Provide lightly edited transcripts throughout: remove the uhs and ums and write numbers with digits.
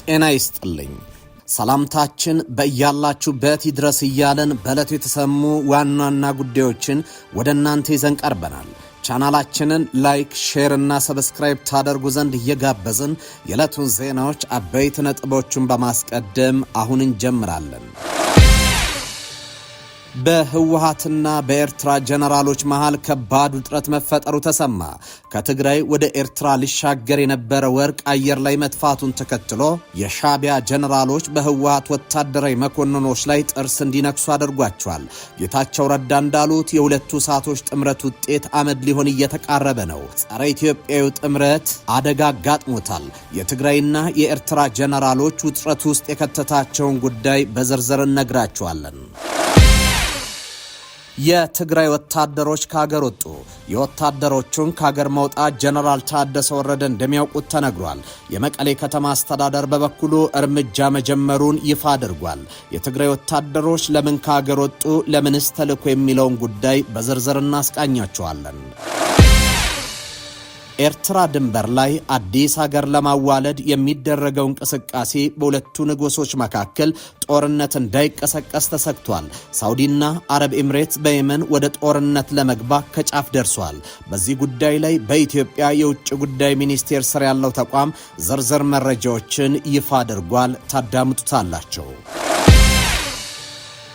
ጤና ይስጥልኝ። ሰላምታችን በእያላችሁበት ይድረስ እያለን በዕለቱ የተሰሙ ዋና ጉዳዮችን ወደ እናንተ ይዘን ቀርበናል። ቻናላችንን ላይክ፣ ሼር እና ሰብስክራይብ ታደርጉ ዘንድ እየጋበዝን የዕለቱን ዜናዎች አበይት ነጥቦችን በማስቀደም አሁን እንጀምራለን። በህወሓትና በኤርትራ ጀነራሎች መሃል ከባድ ውጥረት መፈጠሩ ተሰማ። ከትግራይ ወደ ኤርትራ ሊሻገር የነበረ ወርቅ አየር ላይ መጥፋቱን ተከትሎ የሻዕቢያ ጀነራሎች በህወሓት ወታደራዊ መኮንኖች ላይ ጥርስ እንዲነክሱ አድርጓቸዋል። ጌታቸው ረዳ እንዳሉት የሁለቱ እሳቶች ጥምረት ውጤት አመድ ሊሆን እየተቃረበ ነው። ጸረ ኢትዮጵያዊ ጥምረት አደጋ አጋጥሞታል። የትግራይና የኤርትራ ጀነራሎች ውጥረት ውስጥ የከተታቸውን ጉዳይ በዝርዝር እነግራቸዋለን። የትግራይ ወታደሮች ከሀገር ወጡ። የወታደሮቹን ከሀገር መውጣት ጀነራል ታደሰ ወረደ እንደሚያውቁት ተነግሯል። የመቀሌ ከተማ አስተዳደር በበኩሉ እርምጃ መጀመሩን ይፋ አድርጓል። የትግራይ ወታደሮች ለምን ከሀገር ወጡ፣ ለምንስ ተልኮ የሚለውን ጉዳይ በዝርዝር እናስቃኛቸዋለን። ኤርትራ ድንበር ላይ አዲስ ሀገር ለማዋለድ የሚደረገው እንቅስቃሴ በሁለቱ ንጉሶች መካከል ጦርነት እንዳይቀሰቀስ ተሰግቷል። ሳውዲና አረብ ኤምሬትስ በየመን ወደ ጦርነት ለመግባት ከጫፍ ደርሷል። በዚህ ጉዳይ ላይ በኢትዮጵያ የውጭ ጉዳይ ሚኒስቴር ስር ያለው ተቋም ዝርዝር መረጃዎችን ይፋ አድርጓል። ታዳምጡታላቸው።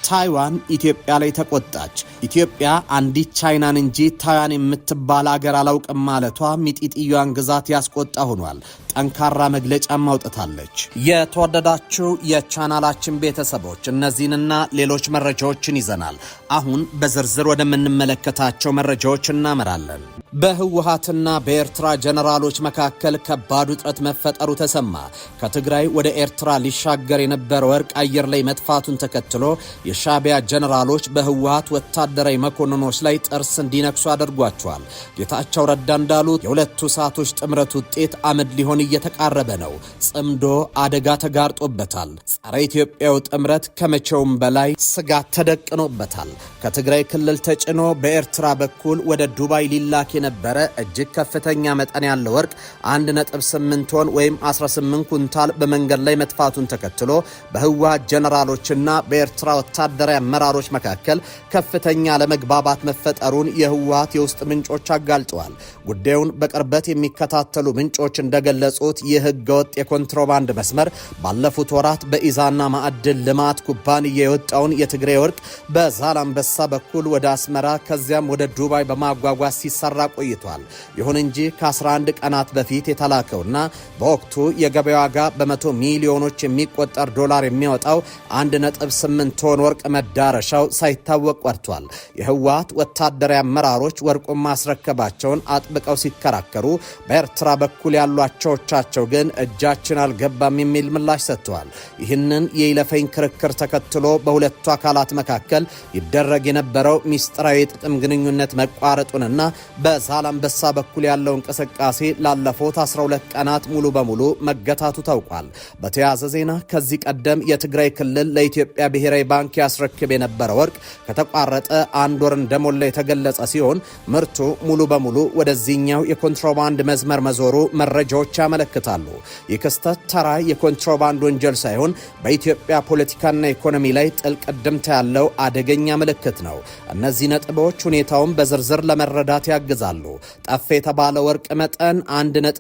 ታይዋን ኢትዮጵያ ላይ ተቆጣች። ኢትዮጵያ አንዲት ቻይናን እንጂ ታይዋን የምትባል አገር አላውቅም ማለቷ ሚጢጥዩዋን ግዛት ያስቆጣ ሆኗል። ጠንካራ መግለጫም አውጥታለች። የተወደዳችሁ የቻናላችን ቤተሰቦች እነዚህንና ሌሎች መረጃዎችን ይዘናል። አሁን በዝርዝር ወደምንመለከታቸው መረጃዎች እናመራለን። በህወሓትና በኤርትራ ጀነራሎች መካከል ከባድ ውጥረት መፈጠሩ ተሰማ። ከትግራይ ወደ ኤርትራ ሊሻገር የነበረ ወርቅ አየር ላይ መጥፋቱን ተከትሎ የሻዕቢያ ጀነራሎች በህወሓት ወታደራዊ መኮንኖች ላይ ጥርስ እንዲነክሱ አድርጓቸዋል። ጌታቸው ረዳ እንዳሉት የሁለቱ እሳቶች ጥምረት ውጤት አመድ ሊሆን እየተቃረበ ነው። ጽምዶ አደጋ ተጋርጦበታል። ጸረ ኢትዮጵያው ጥምረት ከመቼውም በላይ ስጋት ተደቅኖበታል። ከትግራይ ክልል ተጭኖ በኤርትራ በኩል ወደ ዱባይ ሊላክ የነበረ እጅግ ከፍተኛ መጠን ያለው ወርቅ 1.8 ቶን ወይም 18 ኩንታል በመንገድ ላይ መጥፋቱን ተከትሎ በህወሓት ጀነራሎችና በኤርትራ ወታደራዊ አመራሮች መካከል ከፍተኛ ለመግባባት መፈጠሩን የህወሓት የውስጥ ምንጮች አጋልጠዋል። ጉዳዩን በቅርበት የሚከታተሉ ምንጮች እንደገለጹት ይህ ህገወጥ የኮንትሮባንድ መስመር ባለፉት ወራት በኢዛና ማዕድን ልማት ኩባንያ የወጣውን የትግራይ ወርቅ በዛላምበሳ በኩል ወደ አስመራ ከዚያም ወደ ዱባይ በማጓጓዝ ሲሰራ ቆይቷል። ይሁን እንጂ ከ11 ቀናት በፊት የተላከውና በወቅቱ የገበያ ዋጋ በ100 ሚሊዮኖች የሚቆጠር ዶላር የሚያወጣው 1.8 ቶን ወርቅ መዳረሻው ሳይታወቅ ቀርቷል። የህወሓት ወታደራዊ አመራሮች ወርቁን ማስረከባቸውን አጥብቀው ሲከራከሩ፣ በኤርትራ በኩል ያሉ አቻዎቻቸው ግን እጃችን አልገባም የሚል ምላሽ ሰጥተዋል። ይህንን የይለፈኝ ክርክር ተከትሎ በሁለቱ አካላት መካከል ይደረግ የነበረው ሚስጥራዊ ጥቅም ግንኙነት መቋረጡንና በዛላምበሳ በኩል ያለው እንቅስቃሴ ላለፉት 12 ቀናት ሙሉ በሙሉ መገታቱ ታውቋል። በተያያዘ ዜና ከዚህ ቀደም የትግራይ ክልል ለኢትዮጵያ ብሔራዊ ባንክ ያስረክብ የነበረ ወርቅ ከተቋረጠ 1 ወር እንደሞላ የተገለጸ ሲሆን ምርቱ ሙሉ በሙሉ ወደዚህኛው የኮንትሮባንድ መስመር መዞሩ መረጃዎች ያመለክታሉ። ይህ ክስተት ተራ የኮንትሮባንድ ወንጀል ሳይሆን በኢትዮጵያ ፖለቲካና ኢኮኖሚ ላይ ጥልቅ ድምታ ያለው አደገኛ ምልክት ነው። እነዚህ ነጥቦች ሁኔታውን በዝርዝር ለመረዳት ያግዛሉ። ጠፍ የተባለ ወርቅ መጠን 1.8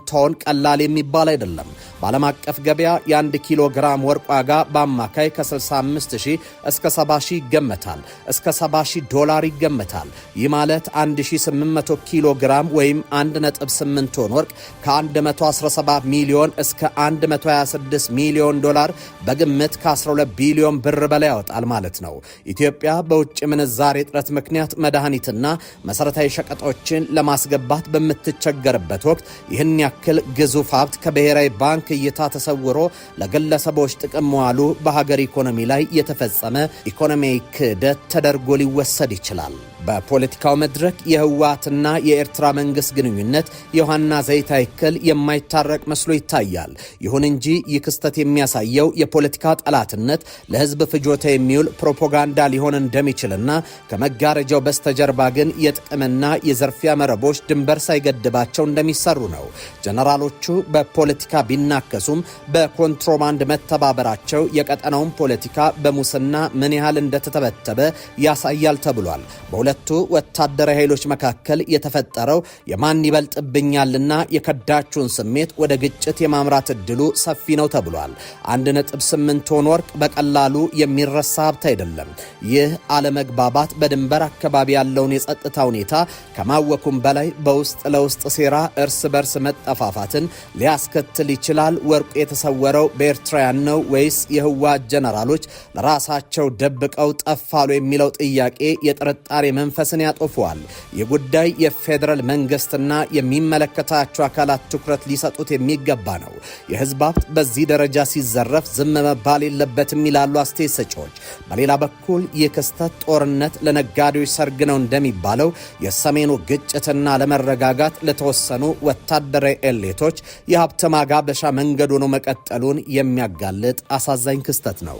ቶን ቀላል የሚባል አይደለም። በዓለም አቀፍ ገበያ የ1 ኪሎ ግራም ወርቅ ዋጋ በአማካይ ከ65000 እስከ 70000 ይገመታል። እስከ $70,000 ይገመታል። ይህ ማለት 1800 ኪሎ ግራም ወይም 1.8 ቶን ወርቅ ከ117 ሚሊዮን እስከ 126 ሚሊዮን ዶላር በግምት ከ12 ቢሊዮን ብር በላይ ያወጣል ማለት ነው። ኢትዮጵያ በውጭ ምንዛሬ እጥረት ምክንያት መድኃኒትና መሰረታዊ ሸቀጦችን ለማስገባት በምትቸገርበት ወቅት ይህን ያክል ግዙፍ ሀብት ከብሔራዊ ባንክ እይታ ተሰውሮ ለግለሰቦች ጥቅም መዋሉ በሀገር ኢኮኖሚ ላይ የተፈጸመ ኢኮኖሚያዊ ክህደት ተደርጎ ሊወሰድ ይችላል። በፖለቲካው መድረክ የህወሓትና የኤርትራ መንግስት ግንኙነት የውሃና ዘይት አይክል የማይታረቅ መስሎ ይታያል። ይሁን እንጂ ይህ ክስተት የሚያሳየው የፖለቲካ ጠላትነት ለህዝብ ፍጆታ የሚውል ፕሮፓጋንዳ ሊሆን እንደሚችልና ከመጋረጃው በስተጀርባ ግን የጥቅምና የዘርፊያ መረቦች ድንበር ሳይገድባቸው እንደሚሰሩ ነው። ጀነራሎቹ በፖለቲካ ቢናከሱም በኮንትሮባንድ መተባበራቸው የቀጠናውን ፖለቲካ በሙስና ምን ያህል እንደተተበተበ ያሳያል ተብሏል። በሁለቱ ወታደራዊ ኃይሎች መካከል የተፈጠረው የማን ይበልጥብኛልና የከዳችውን ስሜት ወደ ግጭት የማምራት እድሉ ሰፊ ነው ተብሏል። 1.8 ቶን ወርቅ በቀላሉ የሚረሳ ሀብት አይደለም። ይህ አለመግባባት በድንበር አካባቢ ያለውን የጸጥታ ሁኔታ ከማወኩም በላይ በውስጥ ለውስጥ ሴራ እርስ በርስ መጠፋፋትን ሊያስከትል ይችላል። ወርቁ የተሰወረው በኤርትራውያን ነው ወይስ የህወሓት ጀነራሎች ለራሳቸው ደብቀው ጠፋሉ የሚለው ጥያቄ የጥርጣሬ መንፈስን ያጦፈዋል። ይህ ጉዳይ የፌዴራል መንግስትና የሚመለከታቸው አካላት ትኩረት ሊሰጡት የሚገባ ነው። የህዝብ ሀብት በዚህ ደረጃ ሲዘረፍ ዝም መባል የለበትም ይላሉ አስተያየት ሰጪዎች። በሌላ በኩል ይህ ክስተት ጦርነት ለነጋዴዎች ሰርግ ነው እንደሚባለው የሰሜኑ ግጭትና ለመረጋጋት ለተወሰኑ ወታደራዊ ኤሊቶች የሀብት ማጋበሻ መንገድ ሆኖ መቀጠሉን የሚያጋልጥ አሳዛኝ ክስተት ነው።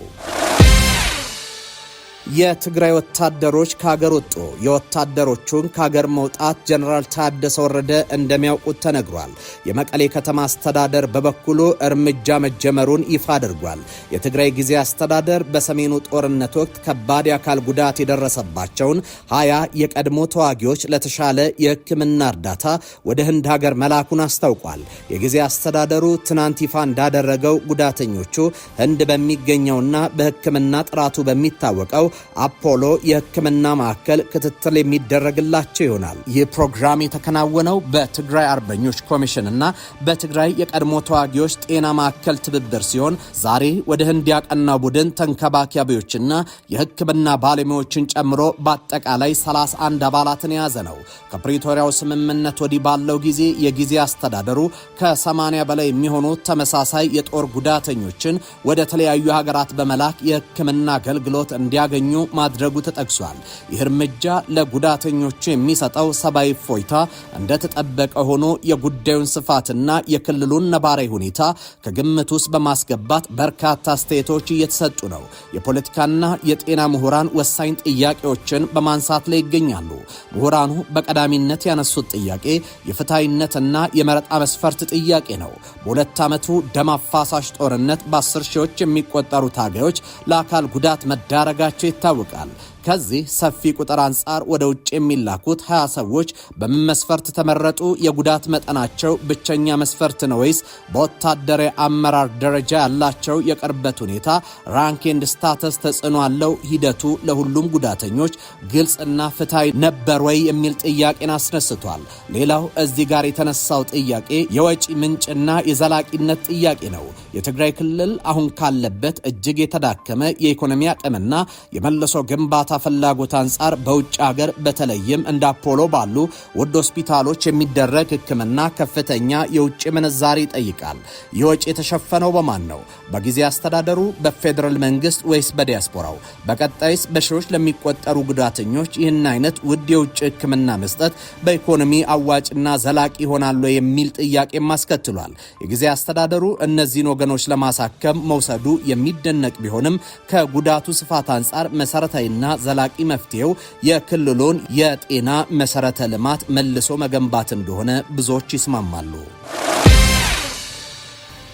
የትግራይ ወታደሮች ከሀገር ወጡ። የወታደሮቹን ከሀገር መውጣት ጀነራል ታደሰ ወረደ እንደሚያውቁት ተነግሯል። የመቀሌ ከተማ አስተዳደር በበኩሉ እርምጃ መጀመሩን ይፋ አድርጓል። የትግራይ ጊዜ አስተዳደር በሰሜኑ ጦርነት ወቅት ከባድ የአካል ጉዳት የደረሰባቸውን 20 የቀድሞ ተዋጊዎች ለተሻለ የሕክምና እርዳታ ወደ ህንድ ሀገር መላኩን አስታውቋል። የጊዜ አስተዳደሩ ትናንት ይፋ እንዳደረገው ጉዳተኞቹ ህንድ በሚገኘውና በሕክምና ጥራቱ በሚታወቀው አፖሎ የሕክምና ማዕከል ክትትል የሚደረግላቸው ይሆናል። ይህ ፕሮግራም የተከናወነው በትግራይ አርበኞች ኮሚሽን እና በትግራይ የቀድሞ ተዋጊዎች ጤና ማዕከል ትብብር ሲሆን ዛሬ ወደ ህንድ ያቀናው ቡድን ተንከባካቢዎችና የሕክምና ባለሙያዎችን ጨምሮ በአጠቃላይ 31 አባላትን የያዘ ነው። ከፕሪቶሪያው ስምምነት ወዲህ ባለው ጊዜ የጊዜ አስተዳደሩ ከ80 በላይ የሚሆኑ ተመሳሳይ የጦር ጉዳተኞችን ወደ ተለያዩ ሀገራት በመላክ የሕክምና አገልግሎት እንዲያገኙ ማድረጉ ተጠቅሷል። ይህ እርምጃ ለጉዳተኞቹ የሚሰጠው ሰብአዊ እፎይታ እንደተጠበቀ ሆኖ የጉዳዩን ስፋትና የክልሉን ነባራዊ ሁኔታ ከግምት ውስጥ በማስገባት በርካታ አስተያየቶች እየተሰጡ ነው። የፖለቲካና የጤና ምሁራን ወሳኝ ጥያቄዎችን በማንሳት ላይ ይገኛሉ። ምሁራኑ በቀዳሚነት ያነሱት ጥያቄ የፍትሃዊነትና የመረጣ መስፈርት ጥያቄ ነው። በሁለት ዓመቱ ደም አፋሳሽ ጦርነት በ10 ሺዎች የሚቆጠሩ ታጋዮች ለአካል ጉዳት መዳረጋቸው ይታወቃል። ከዚህ ሰፊ ቁጥር አንጻር ወደ ውጭ የሚላኩት 20 ሰዎች በምን መስፈርት ተመረጡ? የጉዳት መጠናቸው ብቸኛ መስፈርት ነው ወይስ በወታደራዊ አመራር ደረጃ ያላቸው የቅርበት ሁኔታ ራንክ ኤንድ ስታተስ ተጽዕኖ አለው? ሂደቱ ለሁሉም ጉዳተኞች ግልጽና ፍትሃዊ ነበር ወይ የሚል ጥያቄን አስነስቷል። ሌላው እዚህ ጋር የተነሳው ጥያቄ የወጪ ምንጭና የዘላቂነት ጥያቄ ነው። የትግራይ ክልል አሁን ካለበት እጅግ የተዳከመ የኢኮኖሚ አቅምና የመለሶ ግንባታ ፍላጎት አንጻር በውጭ ሀገር በተለይም እንደ አፖሎ ባሉ ውድ ሆስፒታሎች የሚደረግ ሕክምና ከፍተኛ የውጭ ምንዛሪ ይጠይቃል። የወጪ የተሸፈነው በማን ነው? በጊዜ አስተዳደሩ፣ በፌዴራል መንግስት ወይስ በዲያስፖራው? በቀጣይስ በሺዎች ለሚቆጠሩ ጉዳተኞች ይህን አይነት ውድ የውጭ ሕክምና መስጠት በኢኮኖሚ አዋጭና ዘላቂ ይሆናል የሚል ጥያቄም አስከትሏል። የጊዜ አስተዳደሩ እነዚህን ወገኖች ለማሳከም መውሰዱ የሚደነቅ ቢሆንም ከጉዳቱ ስፋት አንጻር መሰረታዊና ዘላቂ መፍትሄው የክልሉን የጤና መሰረተ ልማት መልሶ መገንባት እንደሆነ ብዙዎች ይስማማሉ።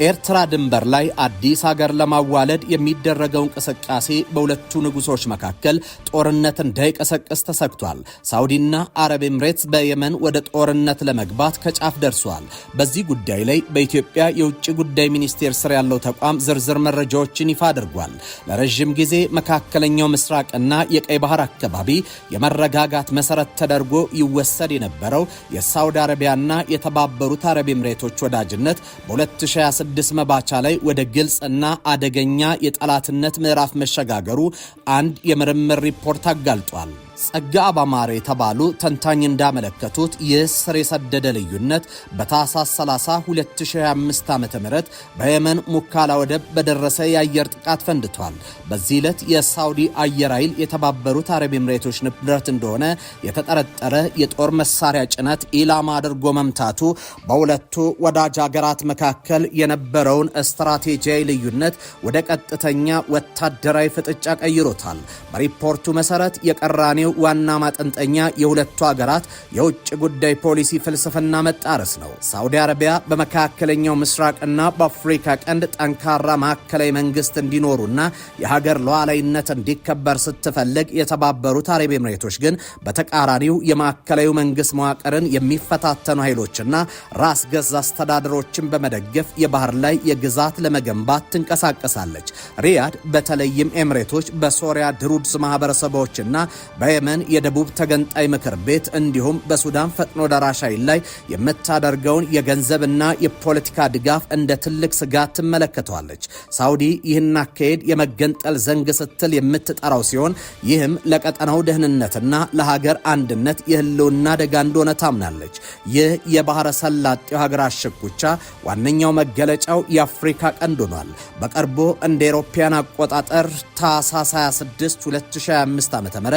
ኤርትራ ድንበር ላይ አዲስ ሀገር ለማዋለድ የሚደረገው እንቅስቃሴ በሁለቱ ንጉሶች መካከል ጦርነት እንዳይቀሰቅስ ተሰግቷል። ሳውዲና አረብ ኤምሬትስ በየመን ወደ ጦርነት ለመግባት ከጫፍ ደርሷል። በዚህ ጉዳይ ላይ በኢትዮጵያ የውጭ ጉዳይ ሚኒስቴር ስር ያለው ተቋም ዝርዝር መረጃዎችን ይፋ አድርጓል። ለረጅም ጊዜ መካከለኛው ምስራቅና የቀይ ባህር አካባቢ የመረጋጋት መሰረት ተደርጎ ይወሰድ የነበረው የሳውዲ አረቢያና የተባበሩት አረብ ኤምሬቶች ወዳጅነት በ2026 መባቻ ላይ ወደ ግልጽና አደገኛ የጠላትነት ምዕራፍ መሸጋገሩ አንድ የምርምር ሪፖርት አጋልጧል። ጸጋ አባማረ የተባሉ ተንታኝ እንዳመለከቱት ይህ ስር የሰደደ ልዩነት በታህሳስ 30 2025 ዓ.ም በየመን ሙካላ ወደብ በደረሰ የአየር ጥቃት ፈንድቷል። በዚህ ዕለት የሳውዲ አየር ኃይል የተባበሩት አረብ ኤምሬቶች ንብረት እንደሆነ የተጠረጠረ የጦር መሳሪያ ጭነት ኢላማ አድርጎ መምታቱ በሁለቱ ወዳጅ ሀገራት መካከል የነበረውን ስትራቴጂያዊ ልዩነት ወደ ቀጥተኛ ወታደራዊ ፍጥጫ ቀይሮታል። በሪፖርቱ መሰረት የቀራኔው ዋና ማጠንጠኛ የሁለቱ ሀገራት የውጭ ጉዳይ ፖሊሲ ፍልስፍና መጣረስ ነው። ሳውዲ አረቢያ በመካከለኛው ምስራቅና በአፍሪካ ቀንድ ጠንካራ ማዕከላዊ መንግስት እንዲኖሩና የሀገር ሉዓላዊነት እንዲከበር ስትፈልግ፣ የተባበሩት አረብ ኤምሬቶች ግን በተቃራኒው የማዕከላዊ መንግስት መዋቅርን የሚፈታተኑ ኃይሎችና ራስ ገዝ አስተዳደሮችን በመደገፍ የባህር ላይ የግዛት ለመገንባት ትንቀሳቀሳለች። ሪያድ በተለይም ኤምሬቶች በሶሪያ ድሩድስ ማህበረሰቦችና በየመን የደቡብ ተገንጣይ ምክር ቤት እንዲሁም በሱዳን ፈጥኖ ደራሽ ኃይል ላይ የምታደርገውን የገንዘብና የፖለቲካ ድጋፍ እንደ ትልቅ ስጋት ትመለከተዋለች። ሳውዲ ይህን አካሄድ የመገንጠል ዘንግ ስትል የምትጠራው ሲሆን ይህም ለቀጠናው ደህንነትና ለሀገር አንድነት የህልውና አደጋ እንደሆነ ታምናለች። ይህ የባህረ ሰላጤው ሀገራት ሽኩቻ ዋነኛው መገለጫው የአፍሪካ ቀንድ ሆኗል። በቅርቡ እንደ አውሮፓውያን አቆጣጠር ታህሳስ 26 2025 ዓ.ም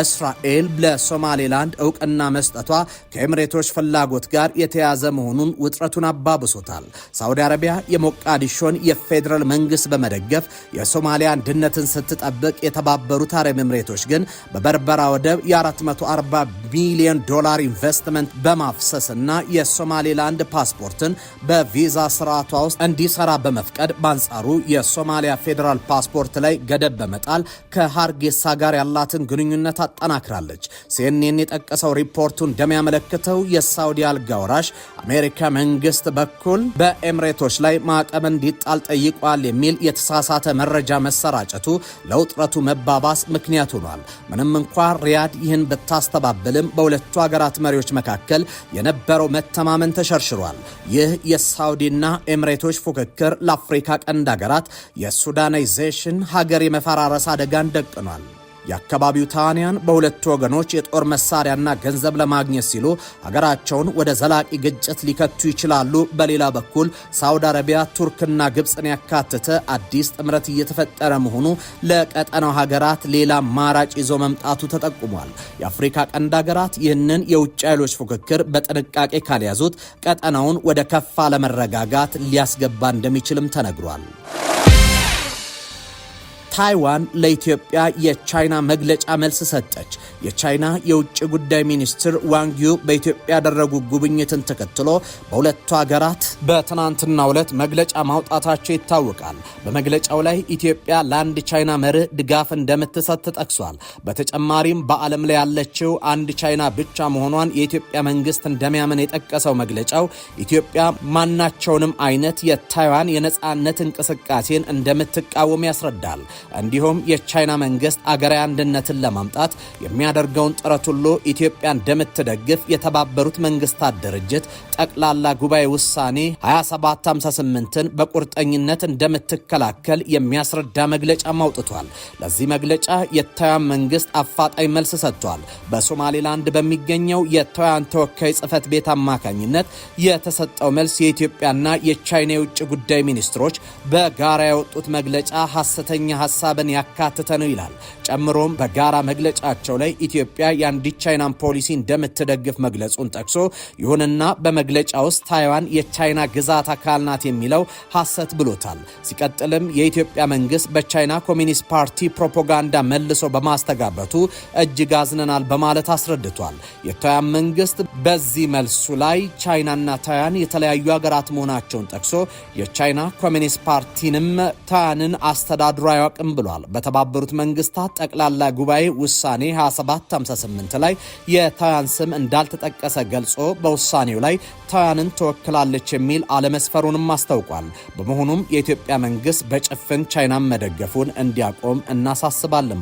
እስራኤል ለሶማሌላንድ እውቅና መስጠቷ ከኤምሬቶች ፍላጎት ጋር የተያዘ መሆኑን ውጥረቱን አባብሶታል። ሳውዲ አረቢያ የሞቃዲሾን የፌዴራል መንግስት በመደገፍ የሶማሊያ አንድነትን ስትጠብቅ፣ የተባበሩት አረብ ኤምሬቶች ግን በበርበራ ወደብ የ440 ሚሊዮን ዶላር ኢንቨስትመንት በማፍሰስና የሶማሌላንድ ፓስፖርትን በቪዛ ስርዓቷ ውስጥ እንዲሰራ በመፍቀድ በአንጻሩ የሶማሊያ ፌዴራል ፓስፖርት ላይ ገደብ በመጣል ከሃርጌሳ ጋር ያላትን ግንኙነት አጠናክራለች። ሲኤንኤን የጠቀሰው ሪፖርቱ እንደሚያመለክተው የሳውዲ አልጋ ወራሽ አሜሪካ መንግስት በኩል በኤምሬቶች ላይ ማዕቀብ እንዲጣል ጠይቋል የሚል የተሳሳተ መረጃ መሰራጨቱ ለውጥረቱ መባባስ ምክንያት ሆኗል። ምንም እንኳን ሪያድ ይህን ብታስተባብልም በሁለቱ ሀገራት መሪዎች መካከል የነበረው መተማመን ተሸርሽሯል። ይህ የሳውዲና ኤምሬቶች ፉክክር ለአፍሪካ ቀንድ ሀገራት የሱዳናይዜሽን ሀገር የመፈራረስ አደጋን ደቅኗል። የአካባቢው ተዋንያን በሁለቱ ወገኖች የጦር መሳሪያና ገንዘብ ለማግኘት ሲሉ ሀገራቸውን ወደ ዘላቂ ግጭት ሊከቱ ይችላሉ። በሌላ በኩል ሳውዲ አረቢያ ቱርክና ግብፅን ያካተተ አዲስ ጥምረት እየተፈጠረ መሆኑ ለቀጠናው ሀገራት ሌላ አማራጭ ይዞ መምጣቱ ተጠቁሟል። የአፍሪካ ቀንድ ሀገራት ይህንን የውጭ ኃይሎች ፉክክር በጥንቃቄ ካልያዙት ቀጠናውን ወደ ከፋ ለመረጋጋት ሊያስገባ እንደሚችልም ተነግሯል። ታይዋን ለኢትዮጵያ የቻይና መግለጫ መልስ ሰጠች። የቻይና የውጭ ጉዳይ ሚኒስትር ዋንጊው በኢትዮጵያ ያደረጉ ጉብኝትን ተከትሎ በሁለቱ ሀገራት በትናንትናው ዕለት መግለጫ ማውጣታቸው ይታወቃል። በመግለጫው ላይ ኢትዮጵያ ለአንድ ቻይና መርህ ድጋፍ እንደምትሰጥ ተጠቅሷል። በተጨማሪም በዓለም ላይ ያለችው አንድ ቻይና ብቻ መሆኗን የኢትዮጵያ መንግስት እንደሚያምን የጠቀሰው መግለጫው ኢትዮጵያ ማናቸውንም አይነት የታይዋን የነጻነት እንቅስቃሴን እንደምትቃወም ያስረዳል። እንዲሁም የቻይና መንግስት አገራዊ አንድነትን ለማምጣት የሚያደርገውን ጥረት ሁሉ ኢትዮጵያ እንደምትደግፍ የተባበሩት መንግስታት ድርጅት ጠቅላላ ጉባኤ ውሳኔ 2758ን በቁርጠኝነት እንደምትከላከል የሚያስረዳ መግለጫ አውጥቷል። ለዚህ መግለጫ የታይዋን መንግስት አፋጣኝ መልስ ሰጥቷል። በሶማሌላንድ በሚገኘው የታይዋን ተወካይ ጽህፈት ቤት አማካኝነት የተሰጠው መልስ የኢትዮጵያና የቻይና የውጭ ጉዳይ ሚኒስትሮች በጋራ ያወጡት መግለጫ ሐሰተኛ ሐሳብን ያካተተ ነው ይላል። ጨምሮም በጋራ መግለጫቸው ላይ ኢትዮጵያ የአንዲት ቻይናን ፖሊሲ እንደምትደግፍ መግለጹን ጠቅሶ ይሁንና በመግለጫ ውስጥ ታይዋን የቻይና ግዛት አካል ናት የሚለው ሐሰት ብሎታል። ሲቀጥልም የኢትዮጵያ መንግስት በቻይና ኮሚኒስት ፓርቲ ፕሮፓጋንዳ መልሶ በማስተጋበቱ እጅግ አዝነናል በማለት አስረድቷል። የታይዋን መንግስት በዚህ መልሱ ላይ ቻይናና ታይዋን የተለያዩ ሀገራት መሆናቸውን ጠቅሶ የቻይና ኮሚኒስት ፓርቲንም ታይዋንን አስተዳድሮ አያውቅም ብሏል። በተባበሩት መንግስታት ጠቅላላ ጉባኤ ውሳኔ 2758 ላይ የታይዋን ስም እንዳልተጠቀሰ ገልጾ በውሳኔው ላይ ታይዋንን ትወክላለች የሚል አለመስፈሩንም አስታውቋል። በመሆኑም የኢትዮጵያ መንግስት በጭፍን ቻይናን መደገፉን እንዲያቆም እናሳስባለን።